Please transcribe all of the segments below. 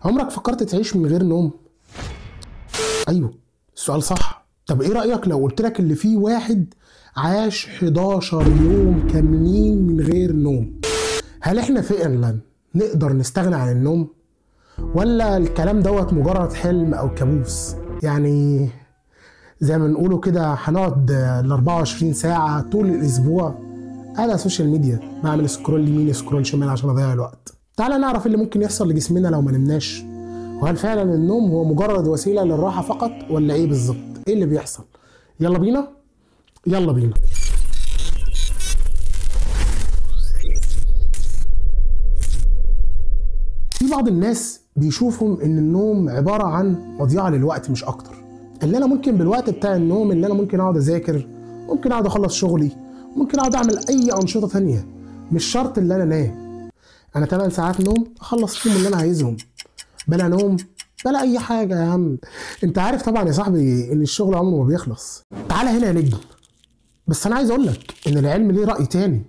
عمرك فكرت تعيش من غير نوم؟ ايوه، السؤال صح. طب ايه رأيك لو قلت لك اللي فيه واحد عاش 11 يوم كاملين من غير نوم؟ هل احنا فعلا نقدر نستغنى عن النوم؟ ولا الكلام دوت مجرد حلم او كابوس؟ يعني زي ما نقوله كده هنقعد ال 24 ساعة طول الاسبوع على السوشيال ميديا بعمل سكرول يمين سكرول شمال عشان اضيع الوقت. تعالى نعرف اللي ممكن يحصل لجسمنا لو ما نمناش، وهل فعلا النوم هو مجرد وسيلة للراحة فقط ولا ايه بالظبط؟ ايه اللي بيحصل؟ يلا بينا. يلا بينا. في بعض الناس بيشوفوا ان النوم عبارة عن مضيعة للوقت مش اكتر، اللي انا ممكن بالوقت بتاع النوم اللي انا ممكن اقعد اذاكر، ممكن اقعد اخلص شغلي، ممكن اقعد اعمل اي انشطة تانية، مش شرط اللي انا انام. انا 8 ساعات نوم اخلص فيهم اللي انا عايزهم، بلا نوم بلا اي حاجة يا عم. انت عارف طبعا يا صاحبي ان الشغل عمره ما بيخلص. تعالى هنا يا نجم، بس انا عايز اقول لك ان العلم ليه رأي تاني،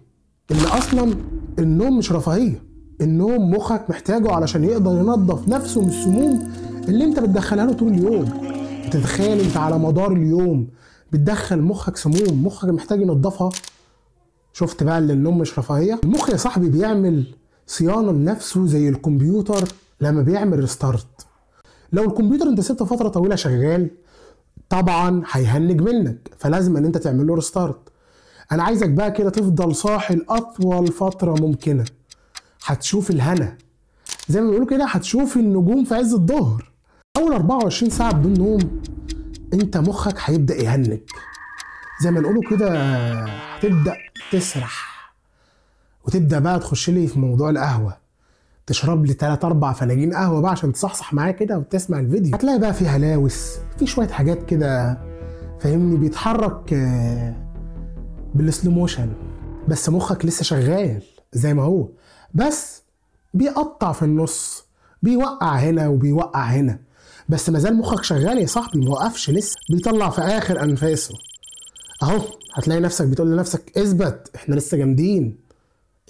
ان اصلا النوم مش رفاهية. النوم مخك محتاجه علشان يقدر ينظف نفسه من السموم اللي انت بتدخلها له طول اليوم. تتخيل انت على مدار اليوم بتدخل مخك سموم مخك محتاج ينظفها؟ شفت بقى اللي النوم مش رفاهية؟ المخ يا صاحبي بيعمل صيانة لنفسه زي الكمبيوتر لما بيعمل ريستارت. لو الكمبيوتر انت سبته فترة طويلة شغال طبعا هيهنج منك، فلازم ان انت تعمل له ريستارت. انا عايزك بقى كده تفضل صاحي لأطول فترة ممكنة، هتشوف الهنا زي ما بيقولوا كده، هتشوف النجوم في عز الظهر. اول 24 ساعة بدون نوم انت مخك هيبدأ يهنج زي ما نقوله كده، هتبدأ تسرح وتبدأ بقى تخش لي في موضوع القهوة، تشرب لي 3-4 فناجين قهوة بقى عشان تصحصح معايا كده وتسمع الفيديو. هتلاقي بقى في هلاوس، في شوية حاجات كده فاهمني بيتحرك بالسلو موشن، بس مخك لسه شغال زي ما هو، بس بيقطع في النص، بيوقع هنا وبيوقع هنا، بس مازال مخك شغال يا صاحبي، موقفش لسه، بيطلع في اخر انفاسه. اهو هتلاقي نفسك بتقول لنفسك اثبت، احنا لسه جامدين،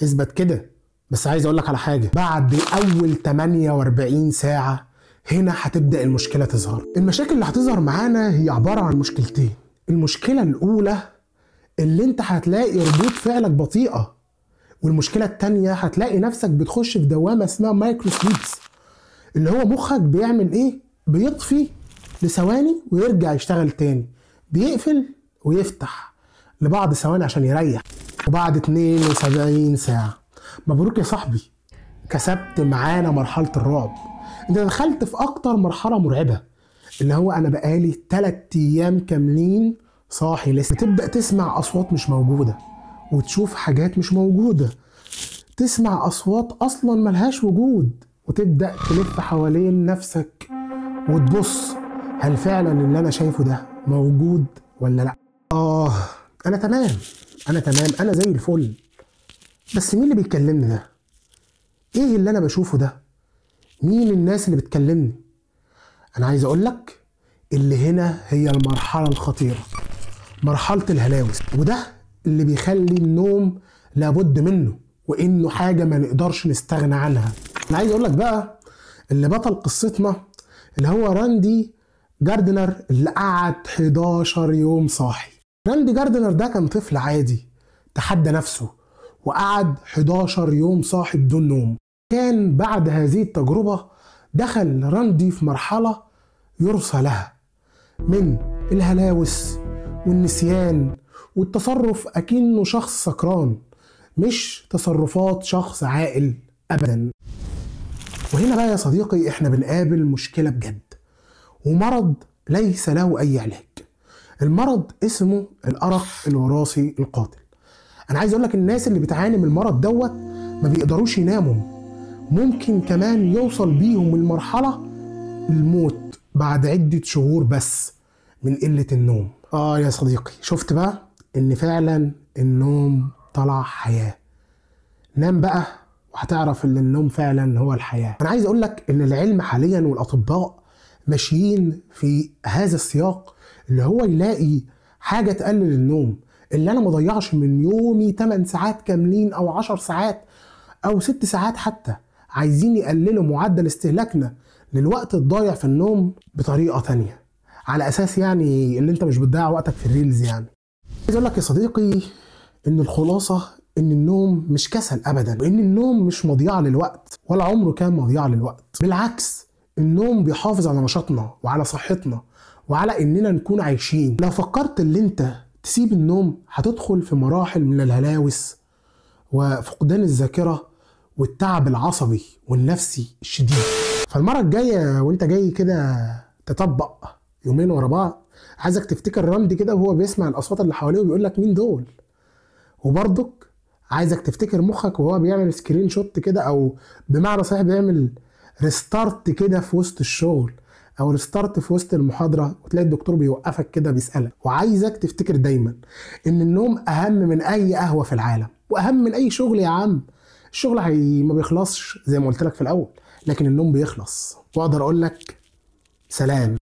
اثبت كده. بس عايز اقول لك على حاجه، بعد اول 48 ساعه هنا هتبدا المشكله تظهر. المشاكل اللي هتظهر معانا هي عباره عن مشكلتين. المشكله الاولى اللي انت هتلاقي ردود فعلك بطيئه، والمشكله الثانيه هتلاقي نفسك بتخش في دوامه اسمها مايكرو سليبس، اللي هو مخك بيعمل ايه؟ بيطفي لثواني ويرجع يشتغل تاني، بيقفل ويفتح لبعض ثواني عشان يريح. وبعد 72 ساعة مبروك يا صاحبي، كسبت معانا مرحلة الرعب. انت دخلت في اكتر مرحلة مرعبة، اللي هو انا بقالي 3 ايام كاملين صاحي لسه. تبدأ تسمع اصوات مش موجودة، وتشوف حاجات مش موجودة، تسمع اصوات اصلا ملهاش وجود، وتبدأ تلف حوالين نفسك وتبص هل فعلا اللي انا شايفه ده موجود ولا لا. انا تمام، انا زي الفل، بس مين اللي بيكلمني ده؟ ايه اللي انا بشوفه ده؟ مين الناس اللي بتكلمني؟ انا عايز اقولك اللي هنا هي المرحلة الخطيرة، مرحلة الهلاوس، وده اللي بيخلي النوم لابد منه، وانه حاجة ما نقدرش نستغنى عنها. انا عايز اقولك بقى اللي بطل قصتنا اللي هو راندي جاردنر، اللي قعد 11 يوم صاحي. راندي جاردنر ده كان طفل عادي تحدى نفسه وقعد 11 يوم صاحي بدون نوم. كان بعد هذه التجربة دخل راندي في مرحلة يرثى لها من الهلاوس والنسيان والتصرف أكنه شخص سكران، مش تصرفات شخص عاقل أبدا. وهنا بقى يا صديقي احنا بنقابل مشكلة بجد، ومرض ليس له أي علاج. المرض اسمه الأرق الوراثي القاتل. أنا عايز أقول لك الناس اللي بتعاني من المرض دوت ما بيقدروش يناموا، ممكن كمان يوصل بيهم المرحلة الموت بعد عدة شهور بس من قلة النوم. يا صديقي، شفت بقى إن فعلا النوم طلع حياة. نام بقى وهتعرف إن النوم فعلا هو الحياة. أنا عايز أقول لك إن العلم حاليا والأطباء ماشيين في هذا السياق، اللي هو يلاقي حاجة تقلل النوم، اللي انا مضيعش من يومي 8 ساعات كاملين او 10 ساعات او 6 ساعات حتى عايزين يقللوا معدل استهلاكنا للوقت الضايع في النوم بطريقة تانية، على اساس يعني اللي انت مش بتضيع وقتك في الريلز. يعني عايز اقول لك يا صديقي ان الخلاصة ان النوم مش كسل ابدا، وان النوم مش مضيعة للوقت ولا عمره كان مضيعة للوقت. بالعكس، النوم بيحافظ على نشاطنا وعلى صحتنا وعلى اننا نكون عايشين. لو فكرت ان انت تسيب النوم هتدخل في مراحل من الهلاوس وفقدان الذاكرة والتعب العصبي والنفسي الشديد. فالمرة الجاية وانت جاي كده تطبق يومين ورا بعض، عايزك تفتكر راندي كده وهو بيسمع الاصوات اللي حواليه وبيقول لك مين دول. وبرضك عايزك تفتكر مخك وهو بيعمل سكرين شوت كده، او بمعنى صحيح بيعمل ريستارت كده في وسط الشغل، او ريستارت في وسط المحاضرة، وتلاقي الدكتور بيوقفك كده بيسألك. وعايزك تفتكر دايما ان النوم اهم من اي قهوة في العالم، واهم من اي شغل يا عم. الشغل ما بيخلصش زي ما قلت لك في الاول، لكن النوم بيخلص. واقدر اقول لك سلام.